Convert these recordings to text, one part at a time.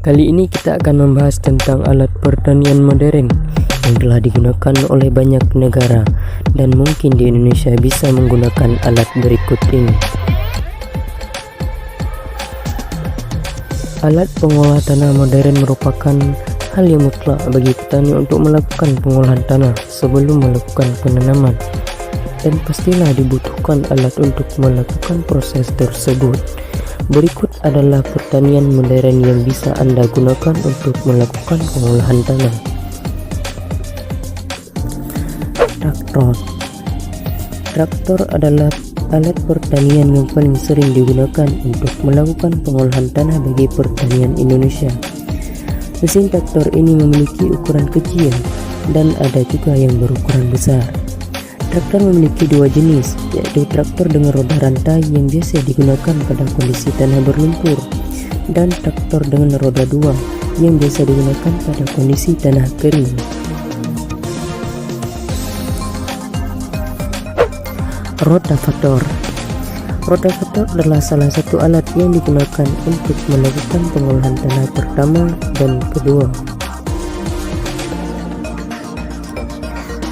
Kali ini kita akan membahas tentang alat pertanian modern yang telah digunakan oleh banyak negara dan mungkin di Indonesia bisa menggunakan alat berikut ini. Alat pengolah tanah modern merupakan hal yang mutlak bagi petani untuk melakukan pengolahan tanah sebelum melakukan penanaman, dan pastilah dibutuhkan alat untuk melakukan proses tersebut. Berikut adalah pertanian modern yang bisa Anda gunakan untuk melakukan pengolahan tanah. Traktor adalah alat pertanian yang paling sering digunakan untuk melakukan pengolahan tanah bagi pertanian Indonesia. Mesin traktor ini memiliki ukuran kecil dan ada juga yang berukuran besar. Traktor memiliki dua jenis, yaitu traktor dengan roda rantai yang biasa digunakan pada kondisi tanah berlumpur, dan traktor dengan roda dua yang biasa digunakan pada kondisi tanah kering. Rotavator adalah salah satu alat yang digunakan untuk melakukan pengolahan tanah pertama dan kedua.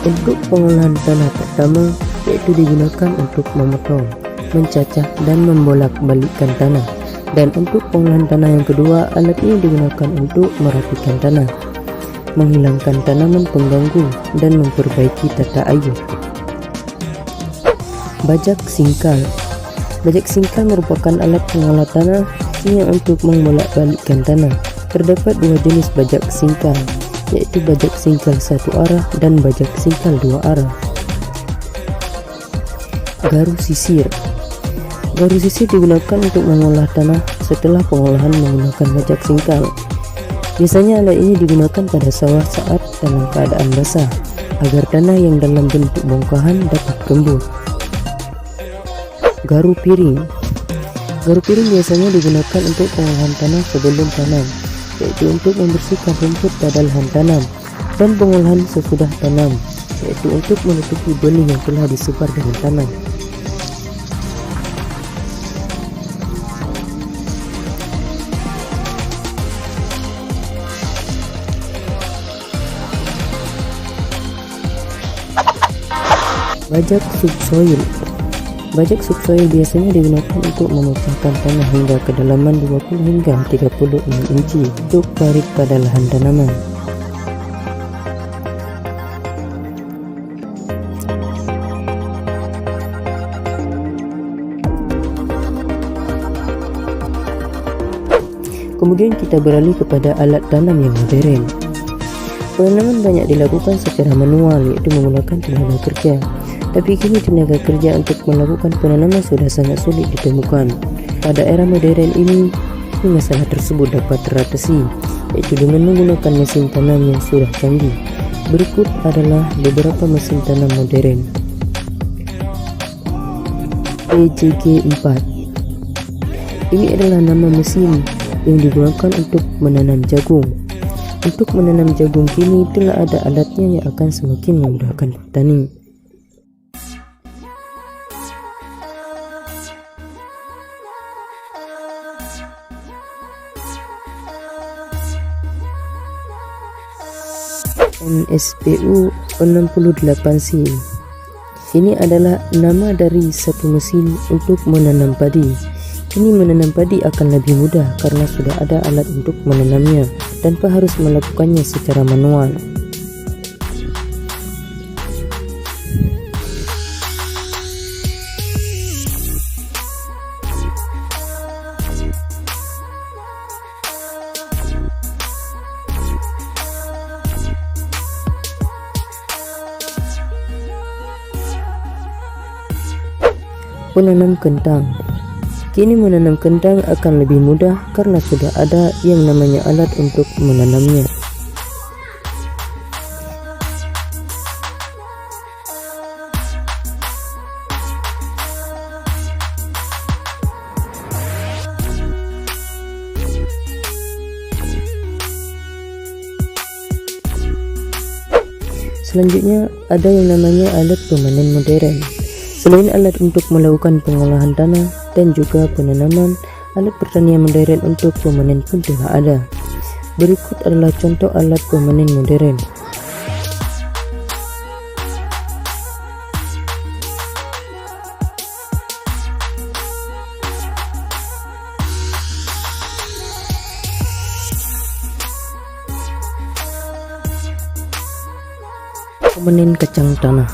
Untuk pengolahan tanah pertama, yaitu digunakan untuk memotong, mencacah, dan membolak-balikkan tanah. Dan untuk pengolahan tanah yang kedua, alat ini digunakan untuk merapikan tanah, menghilangkan tanaman pengganggu, dan memperbaiki tata air. Bajak singkal merupakan alat pengolah tanah yang untuk membolak-balikkan tanah. Terdapat dua jenis bajak singkal, yaitu bajak singkal satu arah dan bajak singkal dua arah. Garu sisir digunakan untuk mengolah tanah setelah pengolahan menggunakan bajak singkal. Biasanya alat ini digunakan pada sawah saat dalam keadaan basah, agar tanah yang dalam bentuk bongkahan dapat gembur. Garu piring biasanya digunakan untuk pengolahan tanah sebelum tanam, yaitu untuk membersihkan rumput pada lahan tanam, dan pengolahan sesudah tanam, yaitu untuk menutupi benih yang telah disebar dengan tanah. Bajak subsoil biasanya digunakan untuk memecahkan tanah hingga kedalaman 20 hingga 36 inci untuk parit pada lahan tanaman. Kemudian kita beralih kepada alat tanam yang modern. Penanaman banyak dilakukan secara manual, yaitu menggunakan tenaga kerja. Tapi kini tenaga kerja untuk melakukan penanaman sudah sangat sulit ditemukan. Pada era modern ini masalah tersebut dapat teratasi, yaitu dengan menggunakan mesin tanam yang sudah canggih. Berikut adalah beberapa mesin tanam modern. PJG4. Ini adalah nama mesin yang digunakan untuk menanam jagung. Untuk menanam jagung kini telah ada alatnya yang akan semakin memudahkan petani. NSPU 68C. Ini adalah nama dari satu mesin untuk menanam padi. Kini menanam padi akan lebih mudah karena sudah ada alat untuk menanamnya tanpa harus melakukannya secara manual. Penanam kentang. Kini menanam kentang akan lebih mudah karena sudah ada yang namanya alat untuk menanamnya. Selanjutnya ada yang namanya alat pemanen modern. Selain alat untuk melakukan pengolahan tanah dan juga penanaman, alat pertanian modern untuk pemanen pun telah ada. Berikut adalah contoh alat pemanen modern. Pemanen kacang tanah.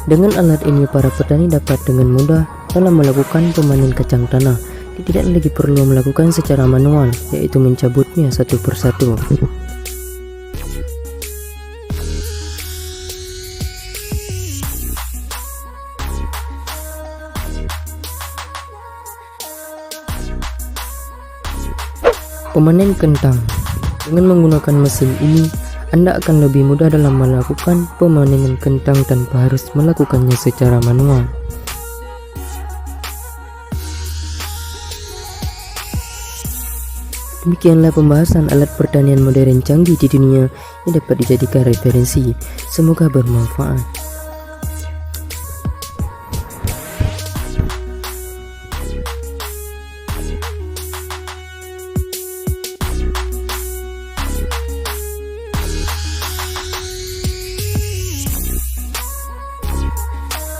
Dengan alat ini para petani dapat dengan mudah dalam melakukan pemanen kacang tanah. Tidak lagi perlu melakukan secara manual, yaitu mencabutnya satu persatu. Pemanen kentang. Dengan menggunakan mesin ini, Anda akan lebih mudah dalam melakukan pemanenan kentang tanpa harus melakukannya secara manual. Demikianlah pembahasan alat pertanian modern canggih di dunia yang dapat dijadikan referensi. Semoga bermanfaat.